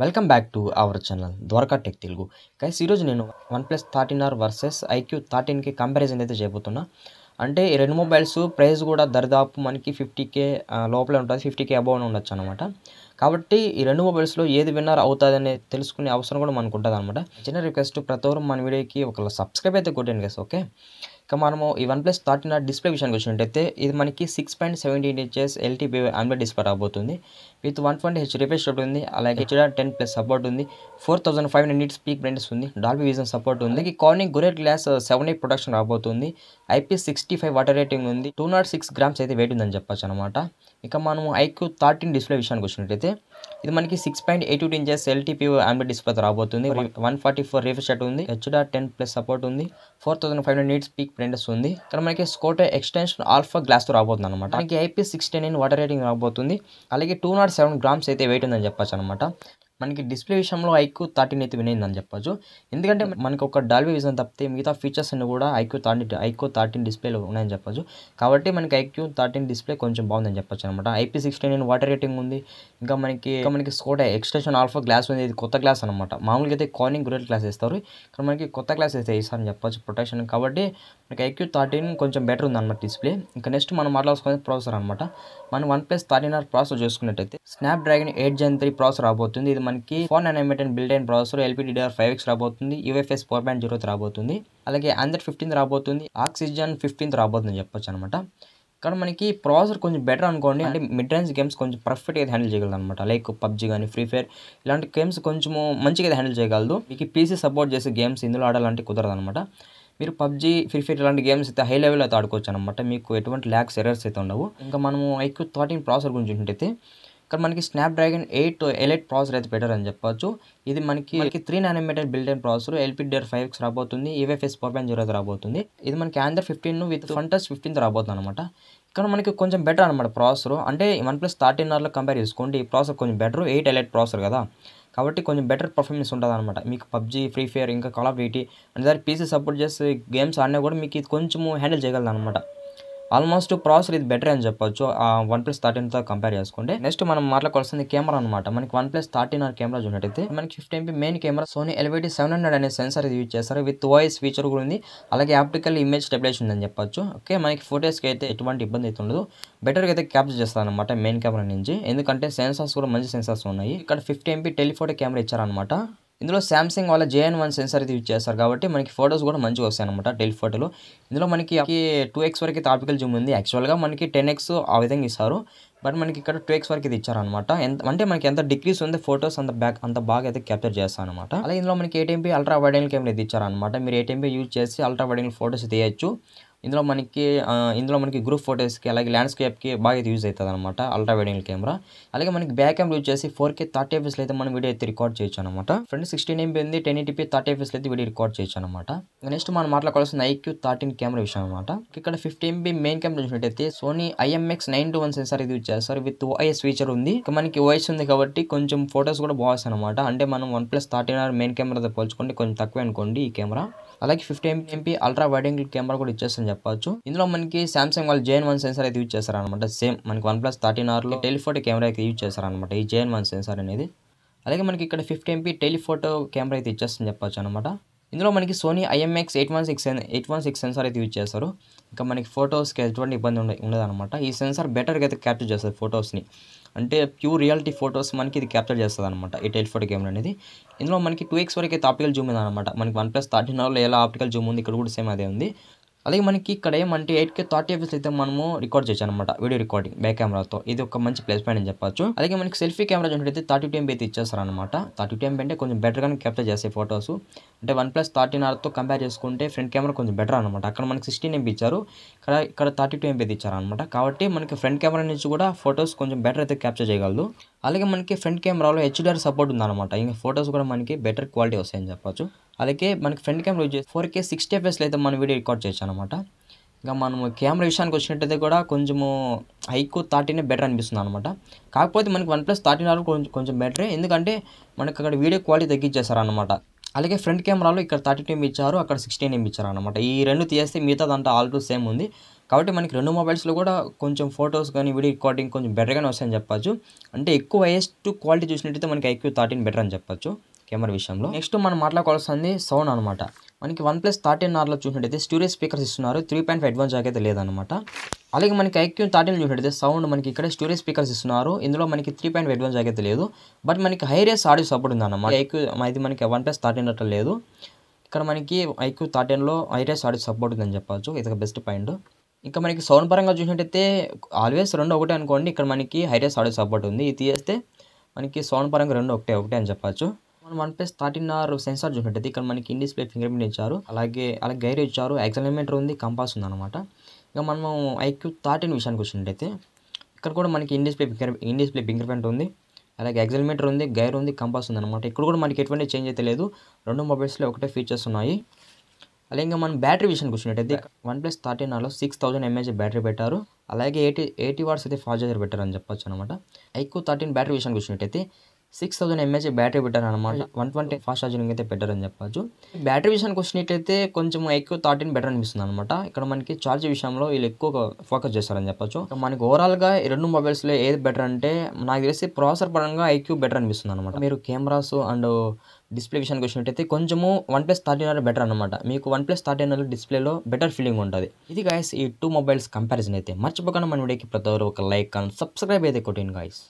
Welcome back to our channel Dwaraka tech Telugu. Guys ఈరోజు నేను OnePlus 13R versus IQ 13కి comparison అయితే చేయబోతున్నా. అంటే ఈ రెండు మొబైల్స్ ప్రైస్ కూడా దరిదాపు మనకి 50K లోపలే ఉంటుంది, 50K అబౌవ్ ఉండొచ్చు అనమాట. కాబట్టి ఈ రెండు మొబైల్స్లో ఏది విన్నర్ అవుతుందని తెలుసుకునే అవసరం కూడా మనకు ఉంటుంది అనమాట. చిన్న రిక్వెస్ట్, ప్రతి ఒక్కరు మన వీడియోకి ఒక సబ్స్క్రైబ్ అయితే కొట్టండి గైస్. ఓకే, ఇక మనము ఈ OnePlus 13R డిస్ప్లే విషయానికి వచ్చినట్టయితే ఇది మనకి 6.17 ఇంచెస్ LTP AMOLED డిస్ప్లే రాబోతుంది. విత్ 120Hz రిఫ్రెష్ రేట్ ఉంది, అలాగే HDR10+ సపోర్ట్ ఉంది, 4500 నిట్స్ పీక్ బ్రైట్నెస్ ఉంది, డాల్బీ విజన్ సపోర్ట్ ఉంది, అలాగే Corning gorilla glass 7A protection రాబోతుంది, IP65 వాటర్ రేటింగ్ ఉంది, 206 గ్రామ్స్ అయితే వెయిట్ ఉందని చెప్పొచ్చు అనమాట. ఇక మనము IQ 13 డిస్ప్లే విషయానికి వచ్చినట్టయితే ఇది మనకి 6.82 ఇంచెస్ LTP AMOLED డిస్ప్లే రాబోతుంది, 144 రిఫ్రెష్ రేట్ ఉంది, HDR10+ సపోర్ట్ ఉంది, 4500 నిట్స్ పీక్ బ్రైట్నెస్ ఉంది. ఇక్కడ మనకి స్కోటో ఎక్స్టెన్షన్ ఆల్ఫా గ్లాస్తో రాబోతుంది అనమాట. మనకి IP69 వాటర్ రేటింగ్ రాబోతుంది, అలాగే 207 గ్రామ్స్ అయితే వెయిట్ ఉందని చెప్పొచ్చు అనమాట. మనకి డిస్ప్లే విషయంలో IQ 13 అయితే వినైందని చెప్పొచ్చు. ఎందుకంటే మనకి ఒక డాల్బీ విజన్ తప్పితే మిగతా ఫీచర్స్ అన్ని కూడా IQ 13 డిస్ప్లేలో ఉన్నాయని చెప్పొచ్చు. కాబట్టి మనకి IQ 13 డిస్ప్లే కొంచెం బాగుందని చెప్పొచ్చు అనమాట. IP69 వాటర్ రేటింగ్ ఉంది, ఇంకా మనకి స్కోటా ఎక్స్టెన్షన్ ఆల్ఫా గ్లాస్ ఉంది. ఇది కొత్త గ్లాస్ అనమాట. మామూలుగా అయితే కార్నింగ్ గొరిల్లా గ్లాస్ ఇస్తారు, ఇక్కడ మనకి కొత్త గ్లాస్ అయితే ఇస్తారని చెప్పొచ్చు ప్రొటెక్షన్. కాబట్టి మనకి IQ 13 కొంచెం బెటర్ ఉంది అనమాట డిస్ప్లే. ఇంకా నెక్స్ట్ మనం మాట్లాడుకునేది ప్రాసెసర్ అనమాట. మనం OnePlus 13R ప్రాసెసర్ చూసుకున్నట్టయితే స్నాప్డ్రాగన్ 8 Gen 3 ప్రాసెసర్ రాబోతుంది. ఇది మనకి 4nm built in processor, LPDDR5X రాబోతుంది, UFS 4.0 రాబోతుంది, అలాగే Android 15 రాబోతుంది, ఆక్సిజన్ 15 రాబోతుంది చెప్పొచ్చు అనమాట. ఇక్కడ మనకి ప్రాసెసర్ కొంచెం బెటర్ అనుకోండి, అంటే మిడ్ రేంజ్ గేమ్స్ కొంచెం పర్ఫెక్ట్గా హ్యాండిల్ చేయగలదు అనమాట. లైక్ PUBG కానీ ఫ్రీ ఫైర్ ఇలాంటి గేమ్స్ కొంచెము మంచిగా హ్యాండిల్ చేయగలదు. మీకు PC సపోర్ట్ చేసే గేమ్స్ ఇందులో ఆడాలంటే కుదరదు అనమాట. మీరు PUBG ఫ్రీ ఫైర్ ఇలాంటి గేమ్స్ అయితే హై లెవెల్ అయితే ఆడుకోవచ్చు అనమాట. మీకు ఎటువంటి ల్యాగ్స్ ఎర్రర్స్ అయితే ఉండవు. ఇంకా మనము IQ 13 ప్రాసెసర్ గురించి చూసినట్టయితే ఇక్కడ మనకి స్నాప్డ్రాగన్ 8 ఎలైట్ ప్రాసెసర్ అయితే బెటర్ అని చెప్పొచ్చు. ఇది మనకి 3nm built in processor, LPDDR5X రాబోతుంది, UFS 4.0 అయితే రాబోతుంది. ఇది మనకి Android 15 విత్ FunTouch 15 రాబోతుంది అనమాట. ఇక్కడ మనకి కొంచెం బెటర్ అనమాట ప్రాసెసర్. అంటే OnePlus 13Rలో కంపేర్ చేసుకోండి ఈ ప్రాసెసర్ కొంచెం బెటర్. 8 ఎలైట్ ప్రాసెసర్ కదా, కాబట్టి కొంచెం బెటర్ పర్ఫార్మెన్స్ ఉంటుంది అనమాట. మీకు PUBG ఫ్రీ ఫైర్ ఇంకా కాల్ ఆఫ్ డ్యూటీ అంటే PC సపోర్ట్ చేసే గేమ్స్ ఆడినా కూడా మీకు ఇది కొంచెం హ్యాండిల్ చేయగలదు అనమాట. ఆల్మోస్ట్ ప్రాసెసర్ ఇది బెటర్ అని చెప్పొచ్చు OnePlus 13తో కంపేర్ చేసుకుంటే. నెక్స్ట్ మనం మాట్లాడుకోవాల్సింది కెమెరా అనమాట. మనకి OnePlus 13R కెమెరా చూసినట్టయితే మనకి 50MP main camera Sony LVT700 అనే సెన్సార్ ఇది యూజ్ చేస్తారు. విత్ OIS ఫీచర్ కూడా ఉంది, అలాగే ఆప్టికల్ ఇమేజ్ స్టెబిలైజేషన్ ఉందని చెప్పొచ్చు. ఓకే, మనకి ఫోటోస్కి అయితే ఎటువంటి ఇబ్బంది అయితే ఉండదు, బెటర్గా అయితే క్యాప్చర్ చేస్తారు అనమాట మెయిన్ కెమెరా నుంచి. ఎందుకంటే సెన్సార్స్ కూడా మంచి సెన్సార్స్ ఉన్నాయి. ఇక్కడ 50MP టెలిఫోటో కెమెరా ఇచ్చారనమాట. ఇందులో సామ్సంగ్ వాళ్ళ JN1 సెన్సార్ అయితే యూజ్ చేస్తారు, కాబట్టి మనకి ఫొటోస్ కూడా మంచిగా వస్తాయి అనమాట టెలిఫోటోలో. ఇందులో మనకి 2x వరకు అయితే ఆప్టికల్ జూమ్ ఉంది. యాక్చువల్గా మనకి 10x ఆ విధంగా ఇస్తారు, బట్ మనకి ఇక్కడ 2x వరకు ఇది ఇచ్చారనమాట. అంటే మనకి ఎంత డిక్రీస్ ఉంది ఫొటోస్ అంత బాగా అయితే క్యాప్చర్ చేస్తాను అనమాట. అలాగే ఇందులో మనకి 8MP ultra wide angle camera ఇది ఇచ్చారనమాట. మీరు 8MP యూజ్ చేసి అల్ట్రా వైడ్ యాంగిల్ ఫొటోస్ తీయచ్చు. ఇందులో మనకి గ్రూప్ ఫొటోస్కి అలాగే ల్యాండ్స్కేప్కి బాగా యూజ్ అవుతుంది అనమాట అల్ట్రా వైడ్ యాంగిల్ కెమెరా. అలాగే మనకి బ్యాక్ కెమెరా యూజ్ చేసి 4K 30fps అయితే మనం వీడియో అయితే రికార్డ్ చేయొచ్చు అనమాట. ఫ్రంట్ 16MP ఉంది, 1080p 30fps అయితే వీడియో రికార్డ్ చేయొచ్చు అనమాట. నెక్స్ట్ మనం మాట్లాడుకోవాల్సిన IQ 13 కెమెరా విషయం అనమాట. ఇక్కడ 50MP మెయిన్ కెమెరా చూసినట్టయితే సోనీ IMX921 సెన్సార్ ఇది యూజ్ చేస్తారు. విత్ OIS ఫీచర్ ఉంది. మనకి OIS ఉంది కాబట్టి కొంచెం ఫొటోస్ కూడా బాగుస్తాయి అనమాట. అంటే మనం OnePlus 13R మెయిన్ కెమెరాతో పోల్చుకుంటే కొంచెం తక్కువే అనుకోండి ఈ కెమెరా. అలాగే 50MP ultra wide angle camera కూడా ఇచ్చేస్తారని చెప్పొచ్చు. ఇందులో మనకి సామ్సంగ్ వాళ్ళు JN1 సెన్సార్ అయితే యూజ్ చేస్తారు అనమాట. సేమ్ మనకి OnePlus 13Rలో టెలిఫోటో కెమెరా అయితే యూజ్ చేస్తారు అనమాట ఈ JN1 సెన్సార్ అనేది. అలాగే మనకి ఇక్కడ 50MP టెలిఫోటో కెమెరా అయితే ఇచ్చేస్తుందని చెప్పొచ్చు అనమాట. ఇందులో మనకి సోనీ IMX816 సెన్సార్ అయితే యూజ్ చేస్తారు. ఇంకా మనకి ఫొటోస్కి ఎటువంటి ఇబ్బంది ఉండదు అనమాట. ఈ సెన్సార్ బెటర్గా అయితే క్యాప్చర్ చేస్తుంది ఫొటోస్ని, అంటే ప్యూర్ రియాలిటీ ఫొటోస్ మనకి ఇది క్యాప్చర్ చేస్తుంది అనమాట ఈ టెలిఫోటో కెమెరా అనేది. ఇందులో మనకి 2x వరకు అయితే ఆప్టికల్ జూమ్ ఉంది అనమాట. మనకి OnePlus 13Rలో ఎలా ఆప్టికల్ జూమ్ ఉంది ఇక్కడ కూడా సేమ్ అదే ఉంది. అలాగే మనకి ఇక్కడ ఏమంటే 8K 30fps అయితే మనము రికార్డ్ చేయొచ్చు అనమాట వీడియో రికార్డింగ్ బ్యాక్ కెమెరాతో. ఇది ఒక మంచి ప్లస్ పాయింట్ అని చెప్పొచ్చు. అలాగే మనకి సెల్ఫీ కెమెరా చూసినట్టయితే 32MP అయితే ఇచ్చేస్తారు అనమాట. 32MP అంటే కొంచెం బెటర్గానే క్యాప్చర్ చేసే ఫొటోస్. అంటే OnePlus 13Rతో కంపేర్ చేసుకుంటే ఫ్రంట్ కెమెరా కొంచెం బెటర్ అనమాట. అక్కడ మనకి 16MP ఇచ్చారు, ఇక్కడ 32MP అయితే ఇచ్చారు అనమాట. కాబట్టి మనకి ఫ్రంట్ కెమెరా నుంచి కూడా ఫొటోస్ కొంచెం బెటర్ అయితే క్యాప్చర్ చేయగలదు. అలాగే మనకి ఫ్రంట్ కెమెరాలో HDR సపోర్ట్ ఉందన్నమాట. ఇంకా ఫొటోస్ కూడా మనకి బెటర్ క్వాలిటీ వస్తాయని చెప్పొచ్చు. అలాగే మనకి ఫ్రంట్ కెమెరా యూజ్ చేసి 4K 60fps అయితే మనం వీడియో రికార్డ్ చేయొచ్చు అనమాట. ఇంకా మనము కెమెరా విషయానికి వచ్చినట్టయితే కూడా కొంచెము IQ 13 బెటర్ అనిపిస్తుంది అనమాట. కాకపోతే మనకి OnePlus 13R కొంచెం బెటరే, ఎందుకంటే మనకి అక్కడ వీడియో క్వాలిటీ తగ్గించేస్తారు అనమాట. అలాగే ఫ్రంట్ కెమెరాలో ఇక్కడ 32MP ఇచ్చారు, అక్కడ 16MP ఇచ్చారు అనమాట. ఈ రెండు తీస్తే మిగతాదంతా ఆల్ టు సేమ్ ఉంది. కాబట్టి మనకి 2 మొబైల్స్‌లో కూడా కొంచెం ఫోటోస్ గానీ, వీడియో రికార్డింగ్ కొంచెం బెటర్‌గానే వస్తాయని చెప్పొచ్చు. అంటే ఎక్కువ హైయెస్ట్ క్వాలిటీ చూసినట్టయితే మనకి ఐక్యూ 13 బెటర్ అని చెప్పొచ్చు కెమెరా విషయంలో. నెక్స్ట్ మనం మాట్లాడుకోవాల్సింది సౌండ్ అనమాట. మనకి వన్‌ప్లస్ 13 చూసినట్టయితే స్టూడియో స్పీకర్స్ ఇస్తున్నారు. 3.5 అడ్వాన్స్ జాక్ అయితే లేదనమాట. అలాగే మనకి ఐక్యూ 13 చూసినట్టయితే సౌండ్ మనకి ఇక్కడ స్టూడియో స్పీకర్స్ ఇస్తున్నారు. ఇందులో మనకి 3.5 అడ్వాన్స్ జాక్ అయితే లేదు. బట్ మనకి హై రేస్ ఆడియో సపోర్ట్ ఉందన్నమాట. ఐక్యూ ఇది మనకి వన్‌ప్లస్ 13 అట్లా లేదు. ఇక్కడ మనకి ఐక్యూ 13లో హై రేస్ ఆడియో సపోర్ట్ ఉందని చెప్పొచ్చు. ఇది ఒక బెస్ట్ పాయింట్. ఇంకా మనకి సౌండ్ పరంగా చూసినట్టయితే ఆల్వేస్ 2 ఒకటే అనుకోండి. ఇక్కడ మనకి హై రేస్ ఆడియో సపోర్ట్ ఉంది. ఇది తీసేస్తే మనకి సౌండ్ పరంగా 2 ఒకటే అని చెప్పొచ్చు. మనం వన్‌ప్లస్ 13 సెన్సార్ చూసినట్టయితే ఇక్కడ మనకి ఇన్ డిస్‌ప్లే ఫింగర్ ప్రింట్ ఇచ్చారు. అలాగే గైర్ ఇచ్చారు. యాక్సిలెరోమీటర్ ఉంది. కంపాస్ ఉందన్నమాట. ఇక మనము ఐక్యూ 13 విషయానికి వచ్చినట్టయితే ఇక్కడ కూడా మనకి ఇన్ డిస్‌ప్లే ఫింగర్ ప్రింట్ ఉంది. అలాగే యాక్సిలెరోమీటర్ ఉంది. గైర్ ఉంది. కంపాస్ ఉందన్నమాట. ఇక్కడ కూడా మనకి ఎటువంటి చేంజ్ అయితే లేదు. 2 మొబైల్స్‌లో ఒకటే ఫీచర్స్ ఉన్నాయి. అలాగే ఇంకా మనం బ్యాటరీ విషయానికి వచ్చినట్టయితే వన్‌ప్లస్ 13లో 6000 ఎంఏహెచ్ బ్యాటరీ పెట్టారు. అలాగే 80 వాట్స్ అయితే ఫాస్ట్ చార్జర్ పెట్టారని చెప్పొచ్చు అనమాట. ఐక్యూ 13 బ్యాటరీ విషయానికి వచ్చినట్టయితే 6000 ఎంఏహెచ్ బ్యాటరీ పెట్టారనమాట. 120 ఫాస్ట్ ఛార్జింగ్ అయితే పెట్టారని చెప్పొచ్చు. బ్యాటరీ విషయానికి వచ్చినట్టయితే కొంచెం ఐక్యూ 13 బెటర్ అనిపిస్తుంది అనమాట. ఇక్కడ మనకి ఛార్జ్ విషయంలో వీళ్ళు ఎక్కువ ఫోకస్ చేస్తారని చెప్పొచ్చు. మనకి ఓవరాల్గా ఈ 2 మొబైల్స్లో ఏది బెటర్ అంటే నాకు తెలిసి ప్రాసెసర్ పరంగా ఐక్యూ బెటర్ అనిపిస్తుంది అనమాట. మీరు కెమెరాస్ అండ్ డిస్ప్లే విషయానికి వచ్చినట్టయితే కొంచెము వన్‌ప్లస్ 13 బెటర్ అనమాట. మీకు వన్‌ప్లస్ 13 డిస్ప్లేలో బెటర్ ఫీలింగ్ ఉంటుంది. ఇది గాయస్ ఈ 2 మొబైల్స్ కంపారిజన్ అయితే. మర్చిపోకుండా మన వీడియోకి ప్రతి ఒక్కరు ఒక లైక్ అండ్ సబ్స్క్రైబ్ అయితే కొట్టండి గాయస్.